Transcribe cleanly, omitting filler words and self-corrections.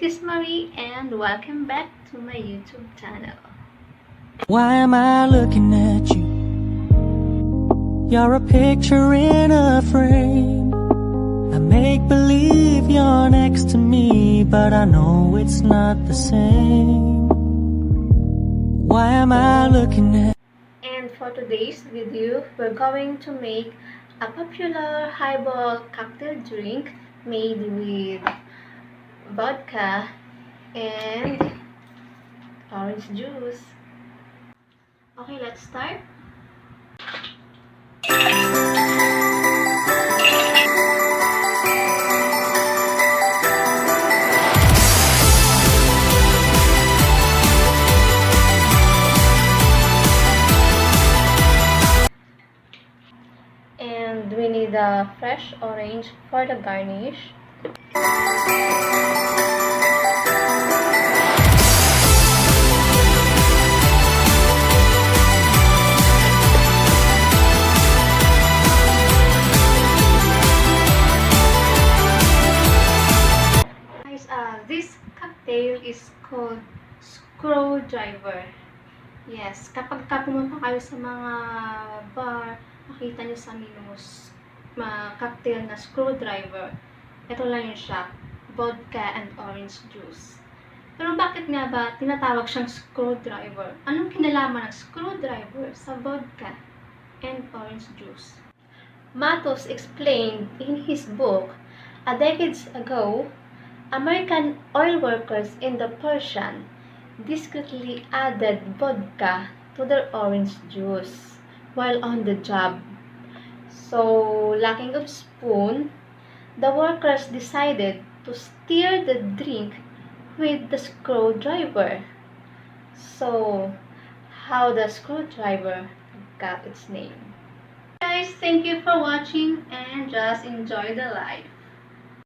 this is Marie and welcome back to my YouTube channel. Why am I looking at you? You're a picture in a frame. I make believe you're next to me, but I know it's not the same. Why am I looking at? And for today's video, we're going to make a popular highball cocktail drink made with vodka and orange juice. Okay, let's start. And we need a fresh orange for the garnish. This cocktail is called screwdriver. Yes, kapag pumunta kayo sa mga bar, makita nyo sa menu, cocktail na screwdriver. Ito lang yun siya, vodka and orange juice. Pero bakit nga ba tinatawag siyang screwdriver? Anong kinalaman ng screwdriver sa vodka and orange juice? Matos explained in his book, a decades ago, American oil workers in the Persian discreetly added vodka to their orange juice while on the job. So, lacking of spoon, the workers decided to stir the drink with the screwdriver. So, how the screwdriver got its name. Guys, thank you for watching and just enjoy the life.